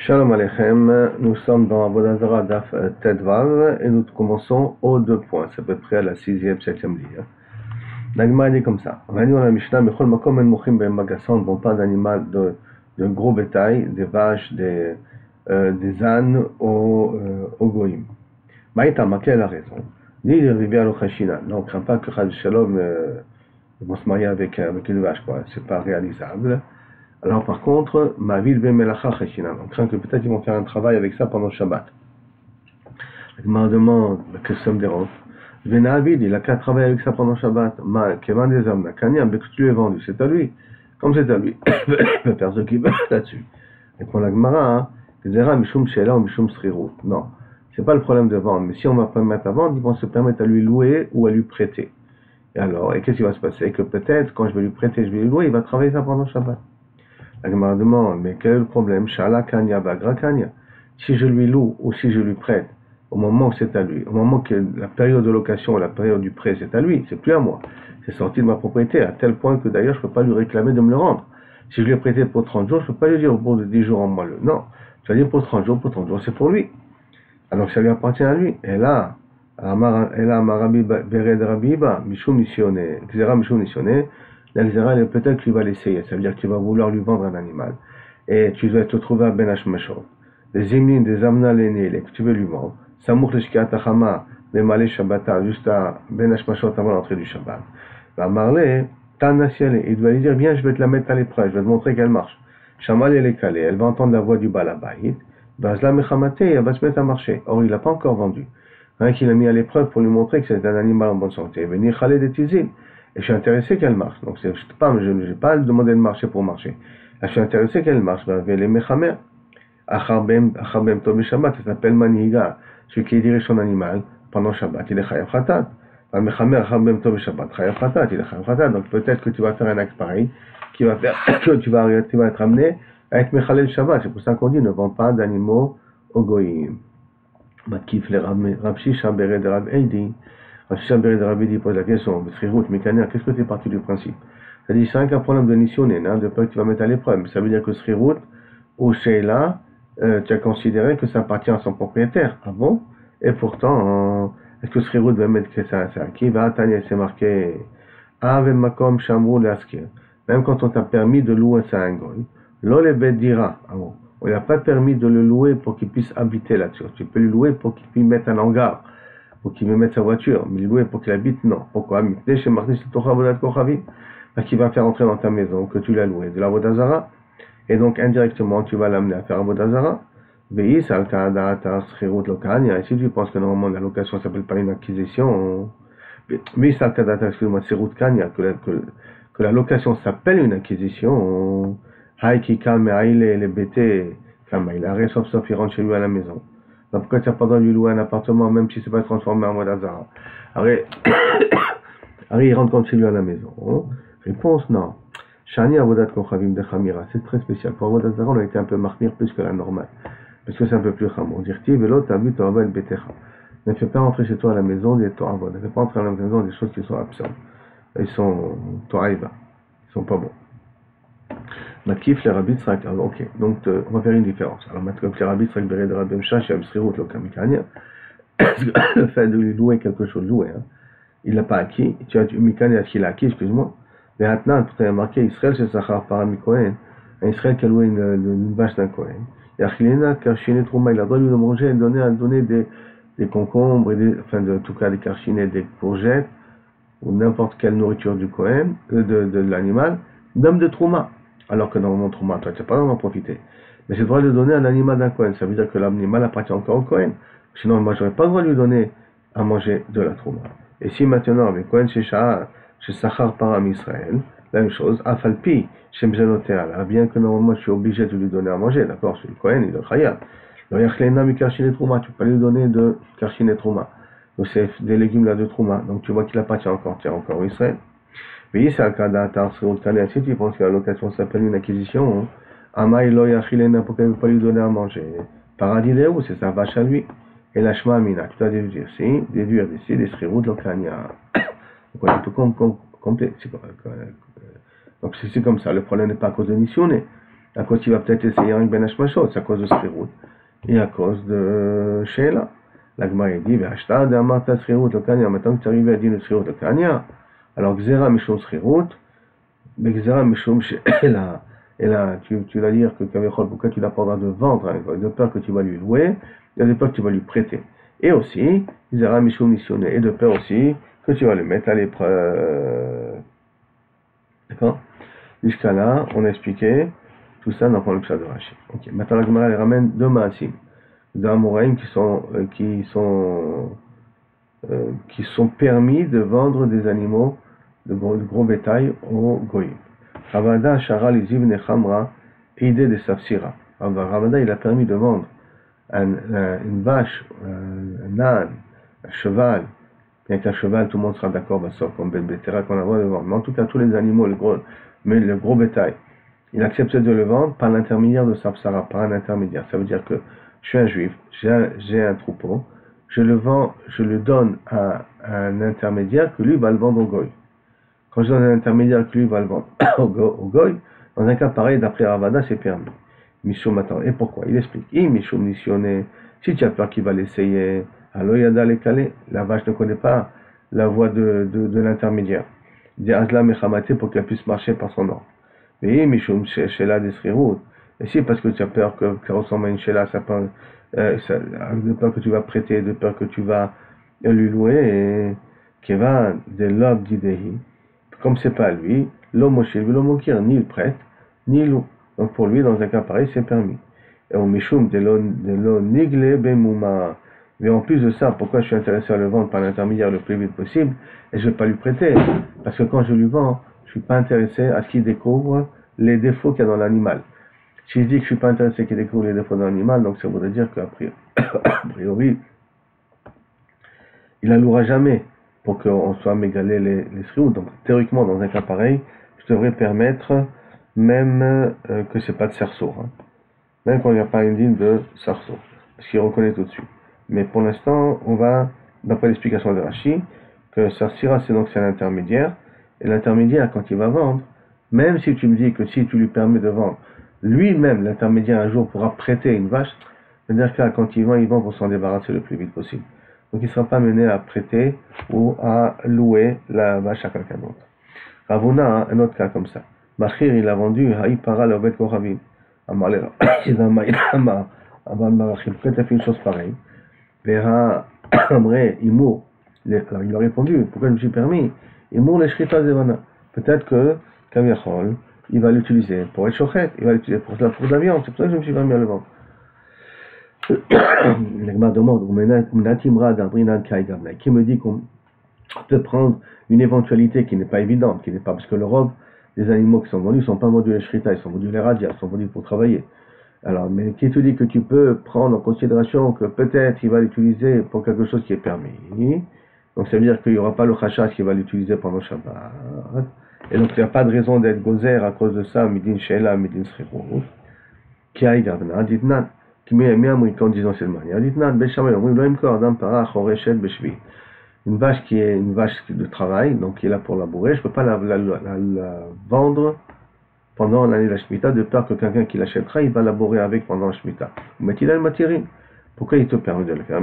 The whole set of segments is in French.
Shalom Aleichem, nous sommes dans Avodah Zarah Daf Tedvav et nous commençons aux 2 points, c'est à peu près à la 6e, 7e ligne. L'Agma dit comme ça, on a dit dans la Mishnah, Mechol Makom En Mochim Ben Magassan, on ne vend pas d'animal de gros bétail, des vaches, des ânes au Goïm. Maïta Makel a raison. Ni Rivière Lochashina, non, on ne craint pas que Chad Shalom vont se marier avec une vache, quoi, c'est pas réalisable. Alors par contre, ma ville Bemelacha Cheshina, on craint que peut-être ils vont faire un travail avec ça pendant le Shabbat. Je me demande que ça me dérange. Venavid, il a qu'à travailler avec ça pendant le Shabbat. Ma Kevan des hommes, la Kanya, que tu es vendu, c'est à lui. Comme c'est à lui, il peut faire ce qu'il veut là-dessus. Et pour la Gemara, Zera Mishum Shela ou Mishum Srirut. Non, c'est pas le problème de vendre, mais si on va permettre à vendre, ils vont se permettre à lui louer ou à lui prêter. Et alors, et qu'est-ce qui va se passer? Que peut-être, quand je vais lui prêter, je vais lui louer, il va travailler ça pendant le Shabbat. La Gemara demande, mais quel est le problème? Shala Kanya Bagra Kanya. Si je lui loue ou si je lui prête, au moment où c'est à lui, au moment que la période de location, la période du prêt, c'est à lui, c'est plus à moi. C'est sorti de ma propriété, à tel point que d'ailleurs je ne peux pas lui réclamer de me le rendre. Si je lui ai prêté pour 30 jours, je ne peux pas lui dire au bout de 10 jours en moi le. Non, je vais dire pour 30 jours, c'est pour lui. Alors que ça lui appartient à lui. Et là, Marabi Bered Rabiba, Mishum Missionné, Xera Mishum Missionné, l'Alzera, peut-être qu'il va l'essayer, ça veut dire qu'il va vouloir lui vendre un animal. Et tu dois te trouver à Ben Hashmashot. Des Imlin, des Amna Léné, que tu veux lui vendre. Samour Leshkia Tachama, des Malé Shabbata, juste à Ben Hashmashot avant l'entrée du Shabbat. Va marler, Tanasiale, il doit lui dire, viens, je vais te la mettre à l'épreuve, je vais te montrer qu'elle marche. Shamal elle est calée, elle va entendre la voix du Balabahit. Bazla Mechamate, elle va se mettre à marcher. Or, il l'a pas encore vendu. Rien qu'il a mis à l'épreuve pour lui montrer que c'est un animal en bonne santé. Venir Khaled des Tizil. Et je suis intéressé qu'elle marche. Donc, je n'ai pas demandé de marcher pour marcher. Là, je suis intéressé qu'elle marche. Les Mechamer, Achabem Tobi Shabbat, ça s'appelle Maniga. Celui qui dirige son animal pendant Shabbat, il est Chayav Khatat. Mechamer, Achabem Tobi Shabbat, Chayav Khatat, il est Chayav Khatat. Donc, peut-être que tu vas faire un acte pareil, qui va faire que tu vas être amené à être Mechalel Shabbat. C'est pour ça qu'on dit ne vend pas d'animaux au Goïm. Matkif le Rab Shisha Bered Rab Eidi. Rabbi pose la question, qu'est-ce que tu es parti du principe? C'est-à-dire, c'est rien qu'un problème de nissioné, de peur que tu vas mettre à l'épreuve. Ça veut dire que Srirut ou Sheila, tu as considéré que ça appartient à son propriétaire. Ah bon? Et pourtant, est-ce que Srirut va mettre que ça à qui? Va Tanya, c'est marqué Ave Makom Shamru Laskir. Même quand on t'a permis de louer ça à un goy, l'ole bet dira. Ah bon? On n'a pas permis de le louer pour qu'il puisse habiter là-dessus. Tu peux le louer pour qu'il puisse mettre un hangar, pour qu'il me mette sa voiture, mais louer pour qu'il habite, non. Pourquoi? Parce qu'il va faire entrer dans ta maison que tu l'as loué de la Avodah Zarah, et donc indirectement tu vas l'amener à faire Avodah Zarah. Et si tu penses que normalement la location ne s'appelle pas une acquisition, que la location s'appelle une acquisition, il arrête sauf il rentre chez lui à la maison. Donc pourquoi tu n'as pas le droit de lui louer un appartement, même si c'est pas transformé en Avodah Zarah? Harry, il rentre comme chez lui à la maison. Réponse, non. Shani Avodat Kochavim de Chamira, c'est très spécial. Pour Avodah Zarah, on a été un peu marmire plus que la normale. Parce que c'est un peu plus chamon. Dire-t-il, Velo, t'as vu, t'as vu, Betecha. Ne fais pas rentrer chez toi à la maison des Torahvot. Ne fais pas rentrer à la maison des choses qui sont absurdes. Ils sont Toraïva. Ils sont pas bons. Matkif le Rabbi Tzrak. Ok, donc on va faire une différence. Alors Matkif le Rabbi Tzrak Bered Rabbi Shach Shem Srirut lo Kamikania. Le fait de lui louer quelque chose, il l'a pas acquis. Tu as Mikania, est-ce qu'il a acquis, excuse-moi. Mais maintenant, tu as marqué Israël chez Sachar Parami Kohen. Un Israël qui a loué une vache d'un Kohen. Et Achilena, Karchinet Trouma, il a droit de manger et donner des concombres, enfin de tout cas des karchinets, des courgettes, ou n'importe quelle nourriture du Kohen, de l'animal, même de Trouma. Alors que normalement, Trouma, toi, tu n'as pas vraiment profité. Mais c'est le droit de donner à l'animal d'un Kohen. Ça veut dire que l'animal appartient encore au Kohen. Sinon, moi, j'aurais pas le droit de lui donner à manger de la Trouma. Et si maintenant, avec Kohen chez Sachar Param Israël, la même chose, Afalpi, chez Mzenotéala, bien que normalement, je suis obligé de lui donner à manger, d'accord, c'est le Kohen, il est Khayab. Alors, Yachlena mi Karchinet Trouma, tu peux pas lui donner de Karchinet Trouma. Donc, c'est des légumes là de Trouma. Donc, tu vois qu'il appartient encore au Israël. Mais c'est un cas d'Atar, si tu penses que la location s'appelle une acquisition, Amaï lo Yachlena, pourquoi il ne peut pas lui donner à manger? Paradis de où? C'est sa vache à lui. Et la Shema Amina, tu dois déduire d'ici des Srirut Lokania. Donc on est tout complet. Donc c'est comme ça, le problème n'est pas à cause de missionner. À cause il va peut-être essayer un ben hashmashot, c'est à cause de Srirut et à cause de Sheila. La Gemara dit, Ve'ashta de Amarta Srirut le Kanya, maintenant que tu arrives à dire le Srirut le Kanya, alors Gzera Mishum Srirut, mais Gzera Mishum Sheila. Et là, tu vas dire que Kavechol, pourquoi tu l'apprendras de vendre, hein, de peur que tu vas lui louer, et de peur que tu vas lui prêter. Et aussi, Gzera Mishum Missionné, et de peur aussi que tu vas le mettre à l'épreuve. D'accord? Jusqu'à là, on a expliqué tout ça dans le pshat de Rashi. Okay. Maintenant, la Gemara ramène deux maasim, deux amoraïm qui sont permis de vendre des animaux de gros bétail aux goyim. Ravada Shara Liziv Nechamra Ide de Safsira. Ravada, il a permis de vendre une vache, un âne, un cheval. Bien qu'un cheval, tout le monde sera d'accord, comme Ben Betera qu'on a le droit de vendre. Mais en tout cas, tous les animaux, le gros bétail, il accepte de le vendre par l'intermédiaire de Safsara, par un intermédiaire. Ça veut dire que je suis un juif, j'ai un troupeau, je le vends, je le donne à un intermédiaire que lui va le vendre au goy. Quand je donne un intermédiaire que lui va le vendre au goy, dans un cas pareil, d'après Ravada, c'est permis. Mishum attend. Et pourquoi? Il explique. Mishum missionné, si tu as peur qu'il va l'essayer, alors yada les calé, la vache ne connaît pas la voie de l'intermédiaire. Il dit Azla mechamate pour qu'elle puisse marcher par son ordre. Mais Mishum Shela des Srirut. Et si parce que tu as peur que ça ressemble à une Shela, de peur que tu vas prêter, de peur que tu vas lui louer, et Keva de l'homme d'Idehi, comme c'est pas lui, l'homme ni il prête, ni il loue. Donc pour lui, dans un cas pareil, c'est permis. Et au Mishum de l'eau nigle bemouma. Mais en plus de ça, pourquoi je suis intéressé à le vendre par l'intermédiaire le plus vite possible, et je ne vais pas lui prêter? Parce que quand je lui vends, je ne suis pas intéressé à ce qu'il découvre les défauts qu'il y a dans l'animal. Si je dis que je ne suis pas intéressé qu'il découvre les défauts dans l'animal, donc ça voudrait dire qu'a priori, il n'allouera jamais pour qu'on soit mégalé les sriouts. Donc théoriquement, dans un cas pareil, je devrais permettre même que ce n'est pas de cerceau. Hein. Même quand il n'y a pas une ligne de sarceau. Parce qu'il reconnaît tout de suite. Mais pour l'instant, on va, d'après l'explication de Rashi, que Sarsira, c'est un intermédiaire. Et l'intermédiaire, quand il va vendre, même si tu me dis que si tu lui permets de vendre, lui-même, l'intermédiaire, un jour pourra prêter une vache, c'est-à-dire que quand il vend pour s'en débarrasser le plus vite possible. Donc il ne sera pas mené à prêter ou à louer la vache à quelqu'un d'autre. Ravuna, un autre cas comme ça. Machir, il a vendu Haïpara le Bet Koravim. Pourquoi tu as fait une chose pareille? Vera Amré, Imour. Alors il a répondu, pourquoi je me suis permis? Imour les Shrita Zevana. Peut-être que Kamiachol, il va l'utiliser pour être chochet, il va l'utiliser pour la viande, c'est pour ça que je me suis permis à le vendre. L'Egma demande, qui me dit qu'on peut prendre une éventualité qui n'est pas évidente, qui n'est pas, parce que le robe, les animaux qui sont vendus ne sont pas vendus les shrita, ils sont vendus les radias, ils sont vendus pour travailler. Alors, mais qui te dit que tu peux prendre en considération que peut-être il va l'utiliser pour quelque chose qui est permis. Donc ça veut dire qu'il n'y aura pas le khashash qui va l'utiliser pendant Shabbat. Et donc il n'y a pas de raison d'être gozer à cause de ça, midin sheila, midin srirut. Qui a gavna, ditnan. Qui met en disant cette manière. Ditnan, beshamay, on va encore d'un para, choreshet, beshvi. Une vache qui est une vache de travail, donc qui est là pour labourer, je ne peux pas la vendre pendant l'année de la Shemitah, de peur que quelqu'un qui l'achètera, il va labourer avec pendant la Shemitah. Mais il a le matériel. Pourquoi il te permet de le faire?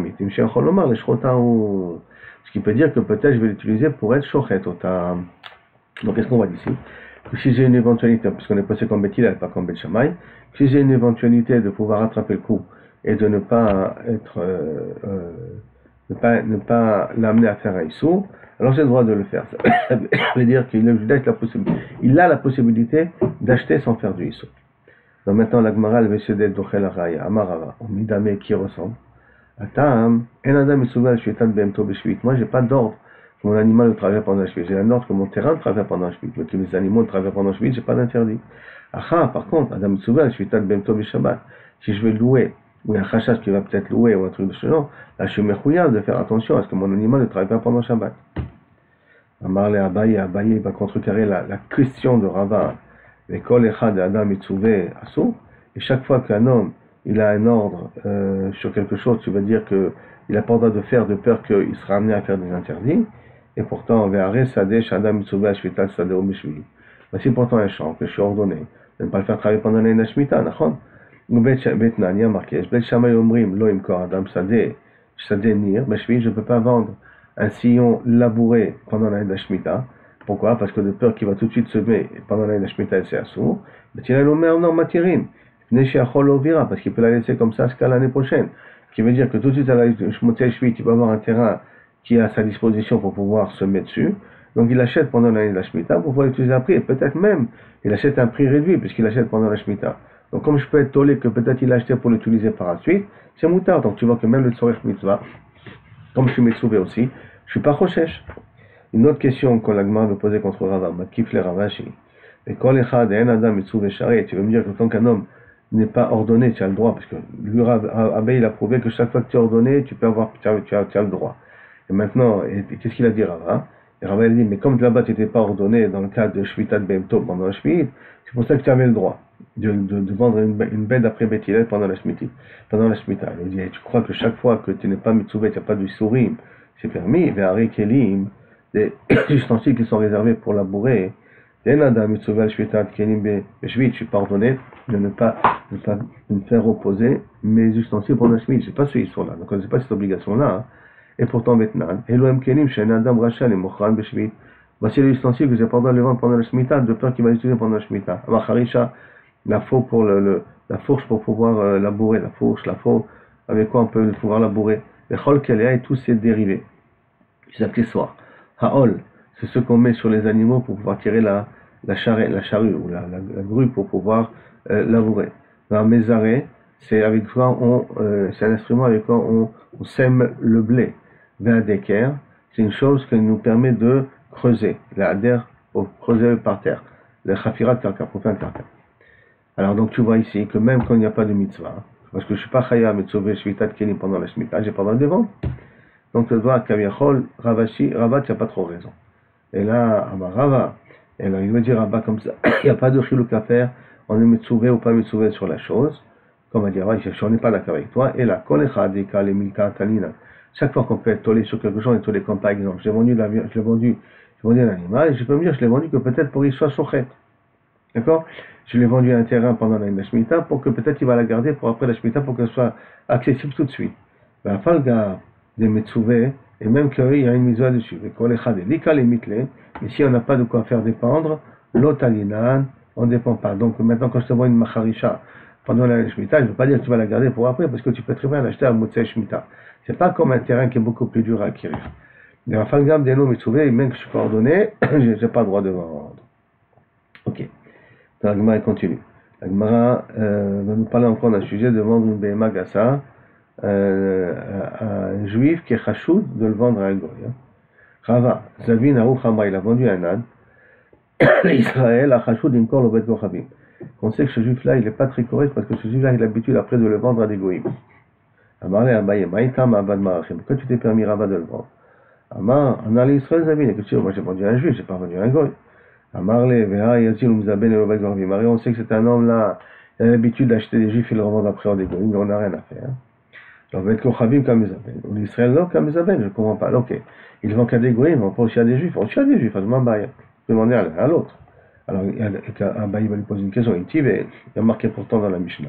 Ce qui peut dire que peut-être je vais l'utiliser pour être shochet. Donc qu'est-ce qu'on va dire ici? Que si j'ai une éventualité, puisqu'on est passé comme Bethilel, pas comme Beth Shammai, si j'ai une éventualité de pouvoir rattraper le coup et de ne pas être ne pas l'amener à faire un issou, alors j'ai le droit de le faire. Ça veut dire qu'il a la possibilité d'acheter sans faire du issou. Donc maintenant, la Gemara, le monsieur d'Ochel Araya, Amarava, on midame qui ressemble. Atam, en adam souval shvitat bemto beshvit. Moi, j'ai pas d'ordre que mon animal travaille pendant la shvit. J'ai un ordre que mon terrain travaille pendant la shvit. Mais que mes animaux travaillent pendant la shvit, j'ai pas d'interdit. Aha, par contre, adam souval shvitat bemto beshabbat. Si je vais louer, ou un khashas qui va peut-être louer, ou un truc de ce genre, là, je suis mechouillard de faire attention à ce que mon animal ne travaille pas pendant Shabbat. Amarle Abaye, va contrecarrer la question de Rava. Et kol echad adam mitzuveh asso. Et chaque fois qu'un homme il a un ordre sur quelque chose, tu vas dire qu'il n'a pas le droit de faire de peur qu'il sera amené à faire des interdits. Et pourtant, voici pourtant un champ que je suis ordonné de ne pas le faire travailler pendant l'année de la Shemitah, נכון? ובית-נן, il y a marqué, בית שמאי אומרים, לא ימכור אדם שדה ניר, בשביעי, je ne peux pas vendre un sillon labouré pendant l'année de la Shemitah. Pourquoi? Parce que de peur qu'il va tout de suite semer pendant l'année de la Shemitah et c'est assourd. Mais il a l'omer non matirim, parce qu'il peut la laisser comme ça jusqu'à l'année prochaine. Ce qui veut dire que tout de suite à la Shmotzei Shvit, il va avoir un terrain qui est à sa disposition pour pouvoir semer dessus. Donc il achète pendant l'année de la Shemitah pour pouvoir l'utiliser après. Et peut-être même, il achète un prix réduit puisqu'il achète pendant la Shemitah. Donc comme je peux être tolé que peut-être il a acheté pour l'utiliser par la suite, c'est moutard. Donc tu vois que même le Tzorech Mitzvah, comme je suis Metsouvé aussi, je suis pas Choshesh. Une autre question que l'Agma veut poser contre Rava, Makif le Ravashi. Et quand l'Echad et un Adam Metsouvé Charé, tu veux me dire que tant qu'un homme n'est pas ordonné, tu as le droit, parce que lui, Rabbi, il a prouvé que chaque fois que tu es ordonné, tu peux avoir, tu as le droit. Et maintenant, qu'est-ce qu'il a dit Rava? Et Rava, il dit, mais comme là-bas tu n'étais pas ordonné dans le cas de Shvitat Bemto pendant la Shvit, c'est pour ça que tu avais le droit de vendre une bête après Betilet pendant la Shemitah. Il dit, tu crois que chaque fois que tu n'es pas Mitsouvé, tu n'as pas du Sourim, c'est permis, Ve'are Kelim, des ustensiles qui sont réservés pour labourer, je suis pardonné de ne pas me faire reposer mes ustensiles pour la Shemitah. Je n'ai pas ce histoire-là, donc je n'ai pas cette obligation-là. Hein. Et pourtant, maintenant, voici les ustensiles que j'ai pardonné de les vendre pendant la Shemitah, de peur qu'il va les utiliser pendant la Shemitah. La fourche la fourche pour pouvoir labourer, la fourche, avec quoi on peut pouvoir labourer. Les chol kelea et tous ces dérivés. Les accessoires. Haol, c'est ce qu'on met sur les animaux pour pouvoir tirer la charrue ou la grue pour pouvoir labourer. Un mézaré, c'est avec quoi c'est un instrument avec quoi on sème le blé. Ve'adeker, c'est une chose qui nous permet de creuser. L'adher pour creuser par terre. Le chafirat karka, pour faire un karka. Alors donc tu vois ici que même quand il n'y a pas de mitzvah, parce que je ne suis pas chaya mitzvah shvitat kelim pendant la Shemitah, j'ai pas le droit de vendre. Donc le droit kaviachol, Rava, tu n'as pas trop raison. Et là, Rava, et là, il veut dire Rabba comme ça, il n'y a pas de chiluk à faire, on est mitzvah ou pas mitzvah sur la chose. Comme on dit, je n'en ai pas d'accord avec toi. Et là, kol echad eka le milka talina. Chaque fois qu'on peut être tollé sur quelque chose, on est tollé comme par exemple, j'ai vendu un animal, et je peux me dire, je l'ai vendu que peut-être pour qu'il soit sochet. D'accord? Je l'ai vendu à un terrain pendant la Shemitah pour que peut-être il va la garder pour après la Shemitah pour qu'elle soit accessible tout de suite. La falga des Metsouvé, et même qu'il y a une mitzvah dessus. Mais si on n'a pas de quoi faire dépendre, l'otalinan, on ne dépend pas. Donc maintenant, quand je te vois une macharisha pendant la Shemitah, je ne veux pas dire que tu vas la garder pour après, parce que tu peux très bien l'acheter à Motzei Shemitah. C'est pas comme un terrain qui est beaucoup plus dur à acquérir. La falga des noms Metsouvé, même que je suis pas ordonné, je n'ai pas le droit de vendre. Ok. La Gemara continue. La Gemara va nous parler encore d'un sujet de vendre une Behema Gassa à un juif qui est chachoud de le vendre à un goy. Rava, Zavin Aruch Hamra, il a vendu un âne. Israël a chachoud d'imkor le bet gochabim. On sait que ce juif-là, il n'est pas très correct parce que ce juif-là, il a l'habitude après de le vendre à des goyim. Amarle Abaye, Maïtam Abad Marachim. Pourquoi tu t'es permis Rava de le vendre? Amar, on a l'Israël Zavin. Et que moi j'ai vendu à un juif, j'ai pas vendu à un goy. Amarle, Veha, Yazil, Umzaben, et Obed Gorvim. Marie, on sait que c'est un homme là, il a l'habitude d'acheter des juifs et le revendre après en des goyim, mais on n'a rien à faire. Alors, Obed Gorvim comme Zaben. Ou l'Israël, non, comme Zaben, je ne comprends pas. Ok. Il vend qu'à des goyim, il vend pas aussi à des juifs. On tue à des juifs, à demain, bah, je demander à l'autre. Alors, Abaye va lui poser une question. Il y a marqué pourtant dans la Mishnah.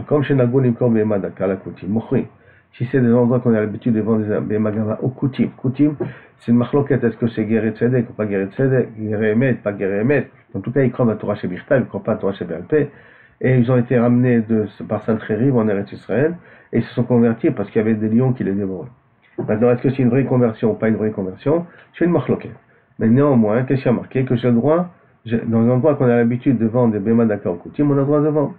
Comme chez Nagoun, Imkor, Behema, Dakala, Koutim, Mochri. Si c'est des endroits qu'on a l'habitude de vendre des Behema au Koutim. Koutim, c'est une marloquette. Est-ce que c'est guerre tzedek ou pas guerre tzedek, guerre émet, pas guerre émet. En tout cas, ils croient à la Torah chez Birta, ils ne croient pas à la Torah chez Béalpé. Et ils ont été ramenés par Sancheriv en Eretz Israël. Et ils se sont convertis parce qu'il y avait des lions qui les dévoraient. Maintenant, est-ce que c'est une vraie conversion ou pas une vraie conversion? C'est une marloquette. Mais néanmoins, qu'est-ce qu'il y a marqué? Que j'ai le droit, dans un endroit qu'on a l'habitude de vendre des Behema Dakar au Koutim, on a le droit de vendre.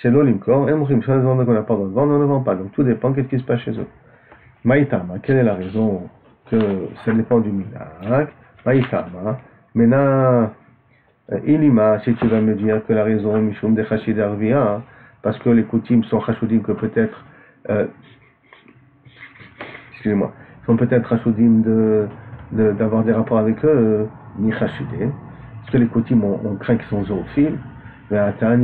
C'est l'Olimkor, et Mouchim, sur les endroits qu'on n'a pas le droit de vendre, on ne vend pas. Donc tout dépend, qu'est-ce qui se passe chez eux. Maïtama, quelle est la raison que ça dépend du milak? Maïtama, maintenant, Ilima, si tu vas me dire que la raison, Mishum de Chachid Arvia, parce que les Koutim sont Chachoudim que peut-être, excusez-moi, sont peut-être Chachoudim d'avoir des rapports avec eux, ni Chachidé, parce que les Koutim, on craint qu'ils sont zoophiles. On n'a pas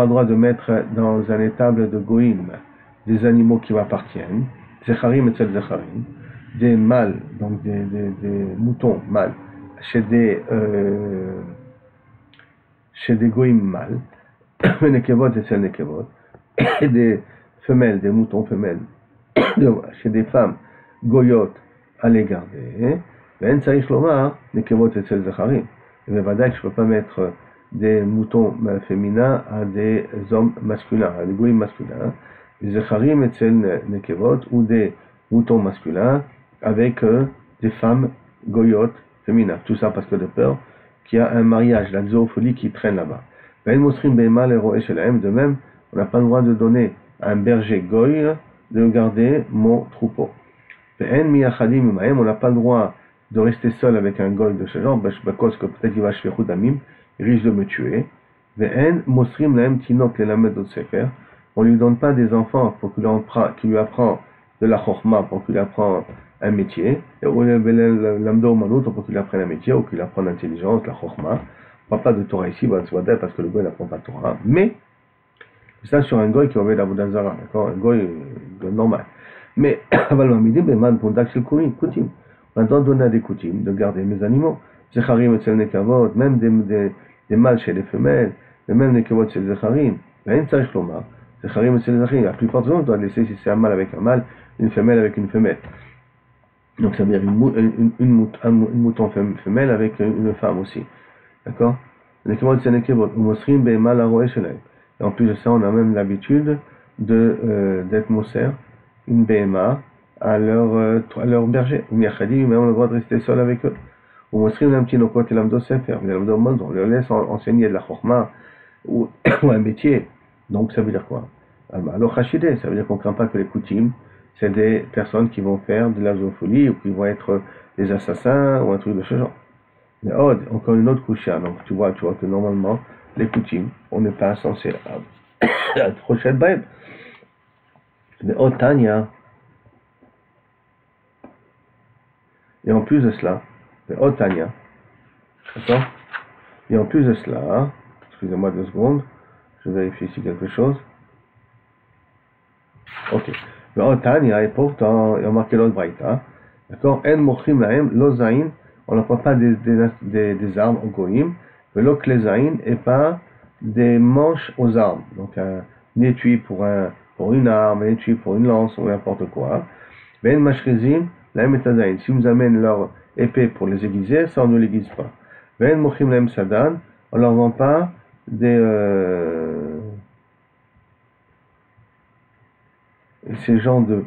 le droit de mettre dans un étable de goïm des animaux qui lui appartiennent, zecharim et zecharim, des mâles, donc des moutons mâles, chez des goïms mâles, nekevot et chez nekevot, et des femelles, des moutons femelles, chez des femmes goyotes à les garder, ואין צריך לומר נקבות אצל זכרים. ובוודאי je ne peux pas mettre des moutons féminins à des hommes masculins, à des goïms masculins, des zecharim אצל nekevot, ou des moutons masculins avec des femmes goyotes féminines. Tout ça parce que de peur qu'il y a un mariage, la zoophilie qui traîne là-bas. ואין מוסרים בהמה לרועה שלהם, de même, on n'a pas le droit de donner à un berger goy de garder mon troupeau. ואין מייחדים עמהם, on n'a pas le droit de rester seul avec un goy de ce genre, parce que peut-être il va shvichut damim, il risque de me tuer. ואין מוסרים להם תינוק ללמד עוד ספר, on lui donne pas des enfants pour qu'il lui apprend de la chokhma, pour qu'il apprend un métier, ou l'amdo manout pour qu'il apprenne un métier, ou qu'il apprenne l'intelligence, la chokhma. On ne parle pas de Torah ici, parce que le goy n'apprend pas de Torah, mais ça sur un goy qui aurait l'Avodah Zara, d'accord, un goy normal. Mais on a donné à des coutumes de garder mes animaux. Zecharim et nekavot, même des mâles chez les femelles, et même nekavot chez les zecharim. Zecharim et zecharim, la plupart du temps, on doit laisser si c'est un mâle avec un mâle, une femelle avec une femelle. Donc ça veut dire une mouton femelle avec une femme aussi. D'accord? Nekavot chez nekavot, mosrim be'emal aroé shelem. Et en plus de ça, on a même l'habitude d'être moser une BMA à leur berger. Mais on a le droit de rester seul avec eux. Ou mosrim un petit nokot et l'amdo sefer, on leur laisse enseigner de la chokhma ou un métier. Donc ça veut dire quoi? Alors chachidé, ça veut dire qu'on ne craint pas que les coutumes, c'est des personnes qui vont faire de la zoophilie ou qui vont être des assassins ou un truc de ce genre. Mais encore une autre coucha, donc tu vois que normalement, les coutumes, on n'est pas censé être rochette baïb. Mais Tanya, et en plus de cela, Tanya, d'accord? Et en plus de cela, excusez-moi 2 secondes, je vérifie ici quelque chose. Ok. Mais Tanya, et pourtant, il y a marqué l'autre braïta, d'accord? En mochim lahem, lozaïn, on ne prend pas des armes au goïm, mais l'oklezaïn et pas des manches aux armes. Donc un étui pour une arme, un étui pour une lance ou n'importe quoi. Ben mashrizim, lahem et tazaïn. Si nous amènent leur épée pour les aiguiser, ça on ne l'aiguise pas. Ben mochim lahem sadan, on leur vend pas ces genres de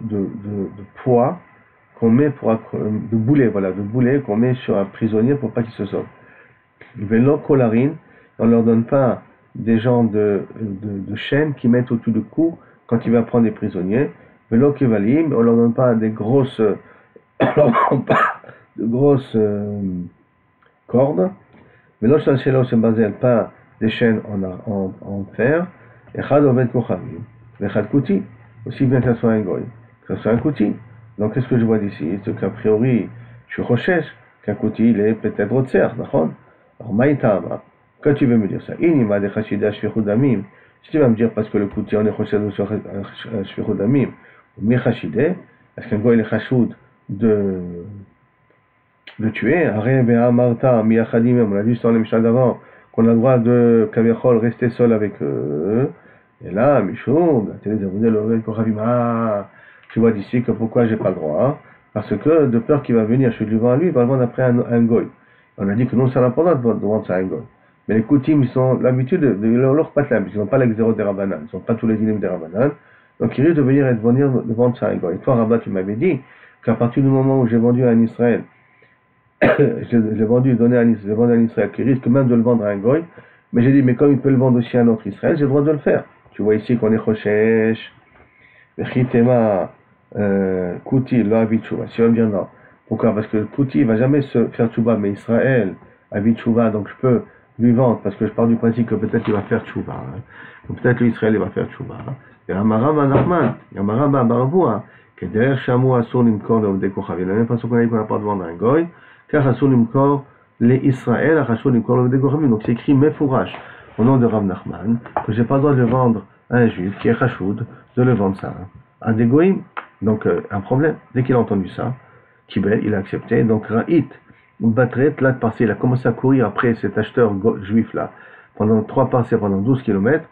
poids qu'on met de boulets qu'on met sur un prisonnier pour pas qu'il se sauve. Vélo colarine, on leur donne pas des genres de chaînes qui mettent autour du cou quand il va prendre des prisonniers. Vélo kevalim, on leur donne pas de grosses cordes. Vélo shalshelo shebazel, pas des chaînes en fer. Echad oved kochavim, echad kouti, aussi bien que ça soit un goy, que ça soit un kouti. Donc qu'est-ce que je vois d'ici? C'est qu'a priori, je suis recherche qu'un kouti, il est peut-être au tser, d'accord? Alors, maïtama, quand tu veux me dire ça, inima de chashida shvichut damim, si tu vas me dire parce que le kouti, on est chashid sur shvichut damim, mais chashidé, est-ce qu'un goy est chashoud de tuer? Aré be'amarta miyachadim, on a dit sur les Mishnah d'avant, qu'on a le droit de kaviachol rester seul avec eux. Et là, Michoum, tu vois d'ici que pourquoi j'ai pas le droit? Parce que de peur qu'il va venir, je suis devant lui, il va le vendre après un goy. On a dit que non, ça n'a pas le droit de vendre ça à un goy. Mais les coutumes, ils ont l'habitude de leur patlam, ils n'ont pas l'exéro des rabanan, ils n'ont pas tous les dinim des rabanan, donc ils risquent de venir de vendre ça à un goy. Et toi, Rabat, tu m'avais dit qu'à partir du moment où j'ai vendu à un Israël, j'ai vendu à un Israël qui risque même de le vendre à un goy, mais j'ai dit, mais comme il peut le vendre aussi à un autre Israël, j'ai le droit de le faire. Tu vois ici qu'on est Choshesh, Chitema, Kouti, lo Avit Tchouva. Si on me dit non. Pourquoi? Parce que Kouti va jamais se faire Tchouva, mais Israël, Avit Tchouva, donc je peux lui vendre, parce que je pars du principe que peut-être il va faire Tchouva. Donc peut-être l'Israël, il va faire Tchouva. Et Amarama Nachman, Amarama Baravoua, que derrière Chamou Assour Nimkor, le Dekochavim, de la même façon qu'on a dit qu'on n'a pas de vendre un goy, car Assour Nimkor, les Israël, Assour Nimkor, le Dekochavim. Donc c'est écrit Mefourash au nom de Rav Nachman, que j'ai pas le droit de vendre à un juif qui est chachoud, de le vendre ça à des goïms. Donc un problème. Dès qu'il a entendu ça, Kibel, il a accepté. Donc Ra'it, Batret, là, passé, il a commencé à courir après cet acheteur juif là, pendant 3 passés, pendant 12 km.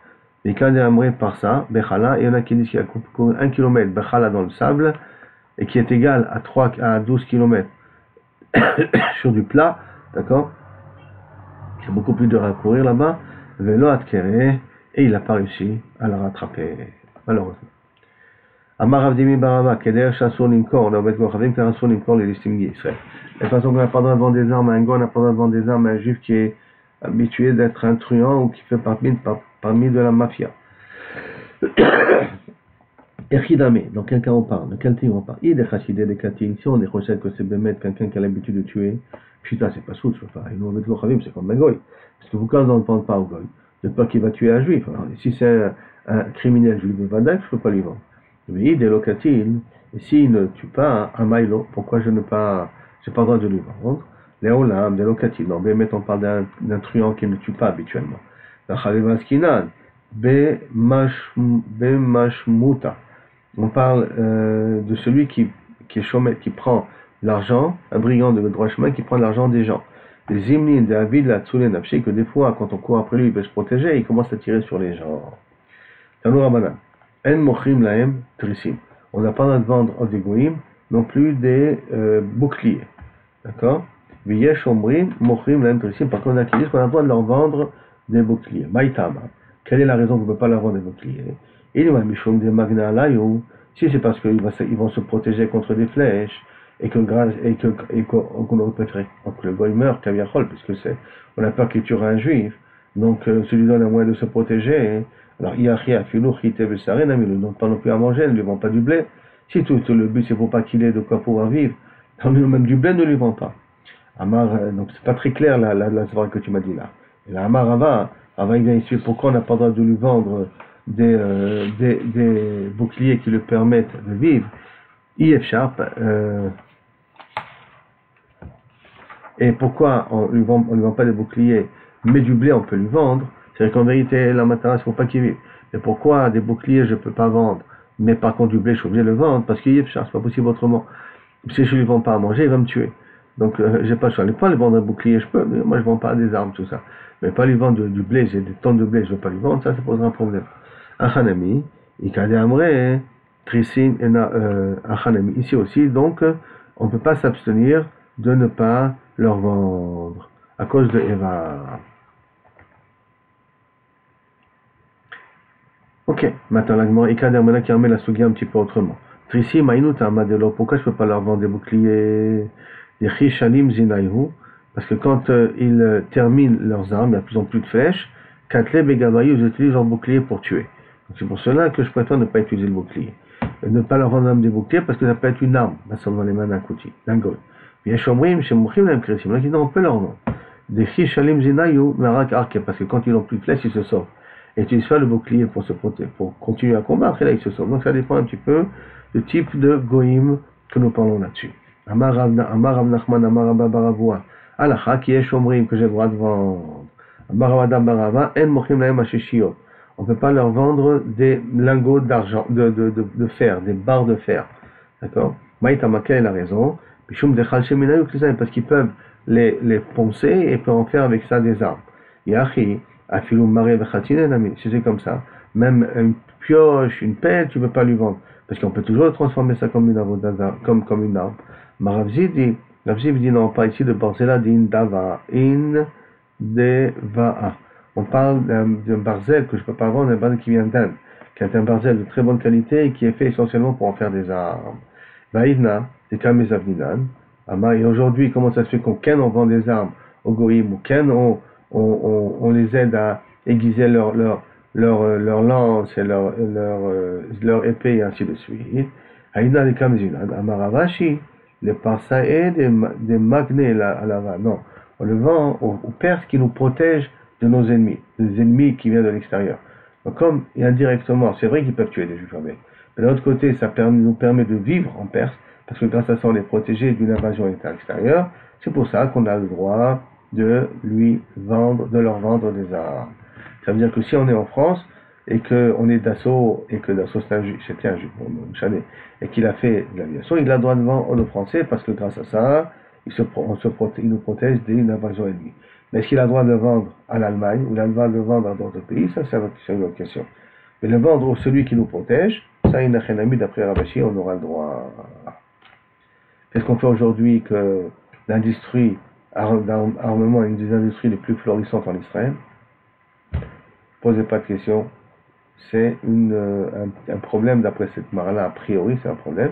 Et quand il est amoureux par ça, Bechala, il y en a qui disent qu'il a couru 1 km Bechala dans le sable, et qui est égal à 12 km sur du plat, d'accord? C'est beaucoup plus dur à courir là-bas. Vélo à Tkere, et il n'a pas réussi à la rattraper, malheureusement. Amar Avdimi Barama, Keder Chassur Nimkor, on a oublié qu'on avait un Chassur Nimkor, les Listimgi Israël. De toute façon, on n'a pas le droit de vendre des armes à un gars, on n'a pas le droit de vendre des armes à un juif qui est habitué d'être un truand ou qui fait parmi de la mafia. Echidame, dans quel cas on parle? De quel type on parle? Il est chachidé des katines. Si on est conscient que c'est Bémet, quelqu'un qui a l'habitude de tuer, putain, c'est pas sourd, il nous met le c'est comme un goy. Parce que vous, quand on ne parle pas au goy, de pas qu'il va tuer un juif. Alors, si c'est un criminel juif de Vadek, je ne peux pas lui vendre. Mais il est locatil, et s'il ne tue pas un maïlo, pourquoi je n'ai pas le droit de lui vendre? Les olam, des locatil. Non, Bémet, on parle d'un truand qui ne tue pas habituellement. Dans Khalivaskinan, Bemashmuta. On parle de celui qui est chômeur, qui prend l'argent, un brigand de droit chemin qui prend l'argent des gens. Les Zimnin de Avid, la Tsoulé Nafshi, que des fois, quand on court après lui, il veut se protéger, il commence à tirer sur les gens. Tanou Rabbanan. En Mochrim Lahem Trissim. On n'a pas le droit de vendre aux dégoïm, non plus des boucliers. D'accord? Viyesh Omrim, Mochrim Lahem Trissim. Par contre, on a qui disent qu'on a le droit de leur vendre des boucliers. Maïtama. Quelle est la raison qu'on ne peut pas leur vendre des boucliers? Il va Mishum de Magna Alayou. Si c'est parce qu'ils vont se protéger contre des flèches, et qu'on aurait préféré que le goy meurt qu'un viachol, puisque on n'a pas qu'il tuera un juif, donc celui donne un moyen de se protéger. Alors, Iachia, Filou, Chite, Bessare, ne lui donne pas non plus à manger, ne lui vend pas du blé. Si tout le but c'est pour pas qu'il ait de quoi pouvoir vivre, même du blé ne lui vend pas. Amar, donc c'est pas très clair la soirée que tu m'as dit là. Et là, Amar Rava, il vient ici, pourquoi on n'a pas le droit de lui vendre des boucliers qui lui permettent de vivre? IF Sharp, et pourquoi on lui vend pas des boucliers, mais du blé on peut lui vendre? C'est-à-dire qu'en vérité, la matara, c'est pour pas qu'il vive. Mais pourquoi des boucliers je peux pas vendre, mais par contre du blé je suis obligé de le vendre? Parce qu'il y a c'est pas possible autrement. Si je lui vends pas à manger, il va me tuer. Donc j'ai pas le choix. Je ne peux pas lui vendre un bouclier, je peux, mais moi je vends pas des armes, tout ça. Mais pas lui vendre du blé, j'ai des tonnes de blé, je ne veux pas lui vendre, ça posera un problème. Achanami, Ikade Amre, Trissin, Achanami. Ici aussi, donc, on ne peut pas s'abstenir de ne pas leur vendre à cause de Eva. Ok, maintenant la Ikade Amre qui remet la Sugia un petit peu autrement. Trissi, Maïnout, Amadelo, pourquoi je ne peux pas leur vendre des boucliers? Des Chishalim Zinayhu, parce que quand ils terminent leurs armes, il y a de plus en plus de flèches. Katle Begavayu, ils utilisent leur bouclier pour tuer. C'est pour cela que je préfère ne pas utiliser le bouclier. Et ne pas leur vendre des boucliers parce que ça peut être une arme. Là, ça dans les mains d'un coutil, d'un goy. Bien Shomrim, chez Mouchim, même Krissim. Là, on peut leur vendre. Des Chishalim Zinayu, Marak Arke, parce que quand ils n'ont plus de flèches, ils se sauvent. Et tu utilises le bouclier pour se protéger, pour continuer à combattre, et là, ils se sauvent. Donc, ça dépend un petit peu du type de goïm que nous parlons là-dessus. Amar Rav Nachman, Amar Abba Baravua. Alacha, qui est Shomrim, que j'ai le droit de vendre. Amar Rav Adam Barava, En Mochim Lahem Asheshiot. On ne peut pas leur vendre des lingots d'argent, de fer, des barres de fer. D'accord? Maïtama, quelle est la raison? Parce qu'ils peuvent les poncer et peuvent en faire avec ça des armes. Yachi, Afilou Maré Vechatine, si c'est comme ça, même une pioche, une pelle, tu ne peux pas lui vendre. Parce qu'on peut toujours transformer ça comme une arme. Maravzi dit non, pas ici de Barzela d'In Dava, In Deva. On parle d'un barzel que je ne peux pas vendre, un barzel qui vient d'Inde, qui est un barzel de très bonne qualité et qui est fait essentiellement pour en faire des armes. Vaïdna, c'est comme les Avninan. Et aujourd'hui, comment ça se fait qu'on vend des armes au Goïm, ou on les aide à aiguiser leur lance et leur épée et ainsi de suite. Aïdna, les Kamzinan. Amaravashi, les parsaïs des magnets à la non. On le vend aux Perses qui nous protègent de nos ennemis, des ennemis qui viennent de l'extérieur. Donc comme indirectement, c'est vrai qu'ils peuvent tuer des juifs avec, mais d'un autre côté, ça nous permet de vivre en Perse, parce que grâce à ça, on est protégé d'une invasion extérieure. C'est pour ça qu'on a le droit de leur vendre des armes. Ça veut dire que si on est en France, et qu'on est d'assaut, et que Dassault c'était un juif, et qu'il a fait de l'aviation, il a le droit de vendre aux Français, parce que grâce à ça, il nous protège d'une invasion ennemie. Mais est-ce qu'il a le droit de le vendre à l'Allemagne ou il a le droit de le vendre à d'autres pays? Ça, c'est une autre question. Mais le vendre à celui qui nous protège, ça, il n'a rien à mis d'après Ravashi, on aura le droit. Qu'est-ce qu'on fait aujourd'hui que l'industrie armement est une des industries les plus florissantes en Israël? Posez pas de questions. C'est un problème d'après cette mara-là, a priori, c'est un problème.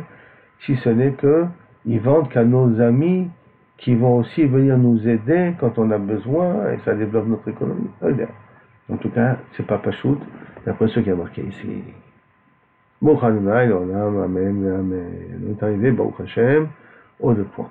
Si ce n'est qu'ils vendent qu'à nos amis qui vont aussi venir nous aider quand on a besoin et ça développe notre économie. En tout cas, c'est pas pachout, d'après ce qui est marqué ici. Bon, Hanounaï, Amen, Amen. On est arrivé, Baruch Hashem, aux 2 points.